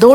2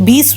20